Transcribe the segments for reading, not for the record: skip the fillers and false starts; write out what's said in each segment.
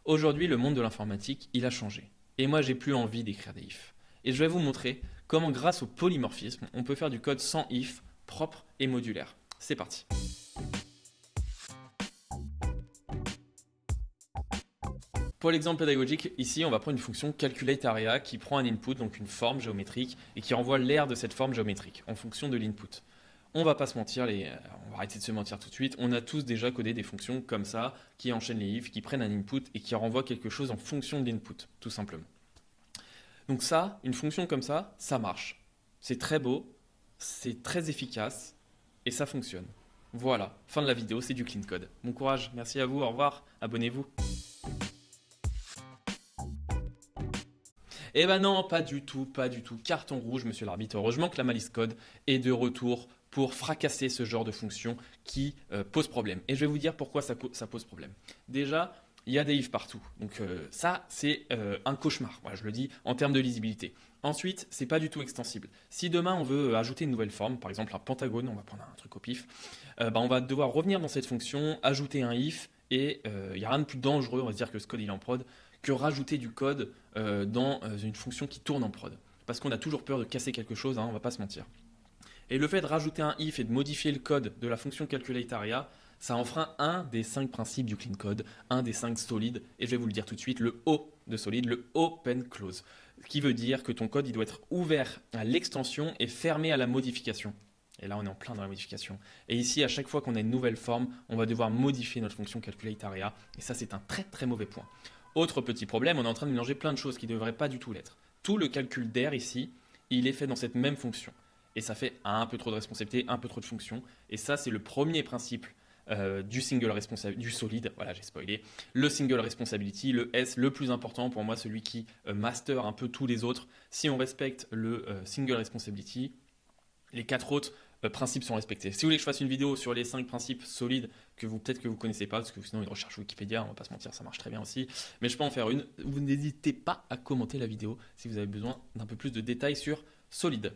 Aujourd'hui, le monde de l'informatique, il a changé. Et moi, j'ai plus envie d'écrire des if. Et je vais vous montrer comment, grâce au polymorphisme, on peut faire du code sans if, propre et modulaire. C'est parti. Pour l'exemple pédagogique, ici, on va prendre une fonction calculateArea qui prend un input, donc une forme géométrique, et qui renvoie l'aire de cette forme géométrique en fonction de l'input. On va pas se mentir, on va arrêter de se mentir tout de suite. On a tous déjà codé des fonctions comme ça, qui enchaînent les ifs, qui prennent un input et qui renvoient quelque chose en fonction de l'input, tout simplement. Donc ça, une fonction comme ça marche. C'est très beau, c'est très efficace et ça fonctionne. Voilà, fin de la vidéo, c'est du clean code. Bon courage, merci à vous, au revoir, abonnez-vous. Eh ben non, pas du tout, carton rouge, monsieur l'arbitre. Heureusement que la malice code est de retour pour fracasser ce genre de fonction qui pose problème. Et je vais vous dire pourquoi ça pose problème. Déjà, il y a des ifs partout. Donc ça, c'est un cauchemar. Voilà, je le dis en termes de lisibilité. Ensuite, c'est pas du tout extensible. Si demain on veut ajouter une nouvelle forme, par exemple un pentagone, on va prendre un truc au pif, on va devoir revenir dans cette fonction, ajouter un if, et il n'y a rien de plus dangereux, on va se dire que ce code il est en prod, que rajouter du code dans une fonction qui tourne en prod. Parce qu'on a toujours peur de casser quelque chose, hein, on va pas se mentir. Et le fait de rajouter un if et de modifier le code de la fonction calculateArea, ça enfreint un des 5 principes du clean code, un des 5 solides, et je vais vous le dire tout de suite, le O de solide, le open close, ce qui veut dire que ton code il doit être ouvert à l'extension et fermé à la modification. Et là, on est en plein dans la modification. Et ici, à chaque fois qu'on a une nouvelle forme, on va devoir modifier notre fonction calculateArea, et ça, c'est un très très mauvais point. Autre petit problème, on est en train de mélanger plein de choses qui ne devraient pas du tout l'être. Tout le calcul d'air ici, il est fait dans cette même fonction. Et ça fait un peu trop de responsabilité, un peu trop de fonctions. Et ça, c'est le premier principe du solide. Voilà, j'ai spoilé. Le single responsibility, le S, le plus important pour moi, celui qui master un peu tous les autres. Si on respecte le single responsibility, les 4 autres principes sont respectés. Si vous voulez que je fasse une vidéo sur les 5 principes solides que peut-être que vous connaissez pas, parce que sinon une recherche Wikipédia, on va pas se mentir, ça marche très bien aussi, mais je peux en faire une. Vous n'hésitez pas à commenter la vidéo si vous avez besoin d'un peu plus de détails sur solide.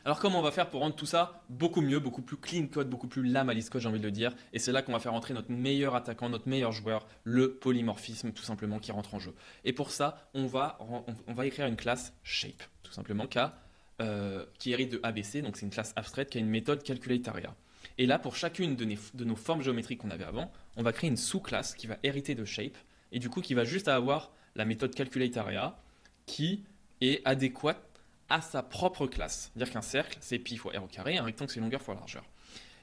Alors comment on va faire pour rendre tout ça beaucoup mieux, beaucoup plus clean code, beaucoup plus la malice code, j'ai envie de le dire. Et c'est là qu'on va faire entrer notre meilleur attaquant, notre meilleur joueur, le polymorphisme tout simplement qui rentre en jeu. Et pour ça, on va écrire une classe shape, tout simplement, qui hérite de ABC, donc c'est une classe abstraite qui a une méthode calculateArea. Et là, pour chacune de nos formes géométriques qu'on avait avant, on va créer une sous-classe qui va hériter de shape, et du coup qui va juste avoir la méthode calculateArea qui est adéquate à sa propre classe. C'est-à-dire qu'un cercle, c'est pi fois r au carré, un rectangle, c'est longueur fois largeur.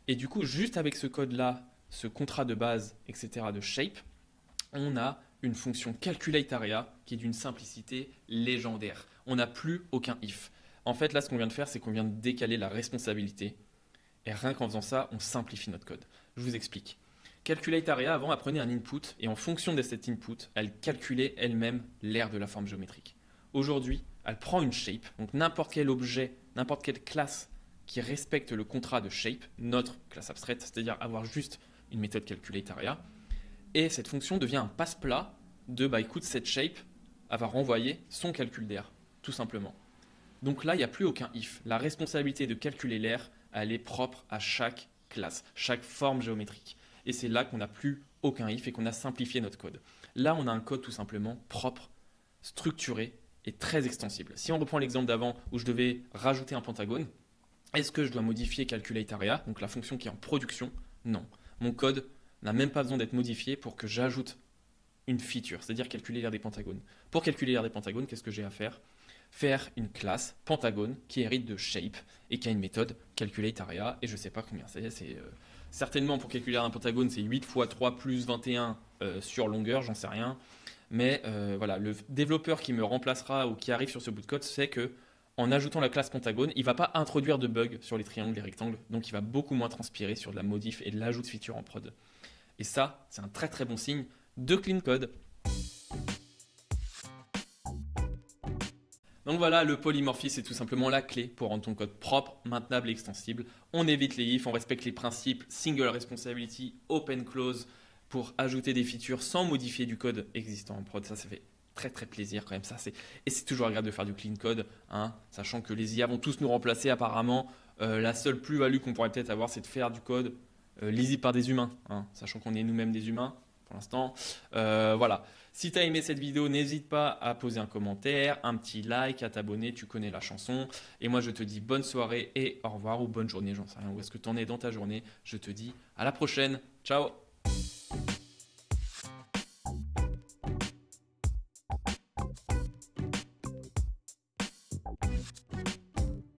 Et du coup, juste avec ce code-là, ce contrat de base, etc., de shape, on a une fonction calculateArea qui est d'une simplicité légendaire. On n'a plus aucun if. En fait, là, ce qu'on vient de faire, c'est qu'on vient de décaler la responsabilité. Et rien qu'en faisant ça, on simplifie notre code. Je vous explique. calculateArea, avant, elle prenait un input, et en fonction de cet input, elle calculait elle-même l'aire de la forme géométrique. Aujourd'hui, elle prend une shape, donc n'importe quel objet, n'importe quelle classe qui respecte le contrat de shape, notre classe abstraite, c'est-à-dire avoir juste une méthode calculateArea, et cette fonction devient un passe-plat de écoute, cette shape, elle va renvoyer son calcul d'air, tout simplement. Donc là, il n'y a plus aucun if. La responsabilité de calculer l'air, elle est propre à chaque classe, chaque forme géométrique. Et c'est là qu'on n'a plus aucun if et qu'on a simplifié notre code. Là, on a un code tout simplement propre, structuré, est très extensible. Si on reprend l'exemple d'avant où je devais rajouter un pentagone, est-ce que je dois modifier calculateArea, donc la fonction qui est en production? Non. Mon code n'a même pas besoin d'être modifié pour que j'ajoute une feature, c'est-à-dire calculer l'aire des pentagones. Pour calculer l'aire des pentagones, qu'est-ce que j'ai à faire? Faire une classe pentagone qui hérite de shape et qui a une méthode calculateArea, et je ne sais pas combien c'est. Certainement pour calculer un pentagone, c'est 8 fois 3 plus 21 sur longueur, j'en sais rien. Mais voilà, le développeur qui me remplacera ou qui arrive sur ce bout de code sait que en ajoutant la classe pentagone, il ne va pas introduire de bugs sur les triangles, les rectangles, donc il va beaucoup moins transpirer sur de la modif et de l'ajout de features en prod. Et ça, c'est un très très bon signe de clean code. Donc voilà, le polymorphisme est tout simplement la clé pour rendre ton code propre, maintenable et extensible. On évite les ifs, on respecte les principes single responsibility, open close pour ajouter des features sans modifier du code existant en prod. Ça fait très très plaisir quand même. Et c'est toujours agréable de faire du clean code, hein, sachant que les IA vont tous nous remplacer apparemment. La seule plus-value qu'on pourrait peut-être avoir, c'est de faire du code lisible par des humains, hein, sachant qu'on est nous-mêmes des humains pour l'instant. Voilà. Si tu as aimé cette vidéo, n'hésite pas à poser un commentaire, un petit like, à t'abonner, tu connais la chanson. Et moi, je te dis bonne soirée et au revoir ou bonne journée, j'en sais rien. Où est-ce que tu en es dans ta journée? Je te dis à la prochaine. Ciao!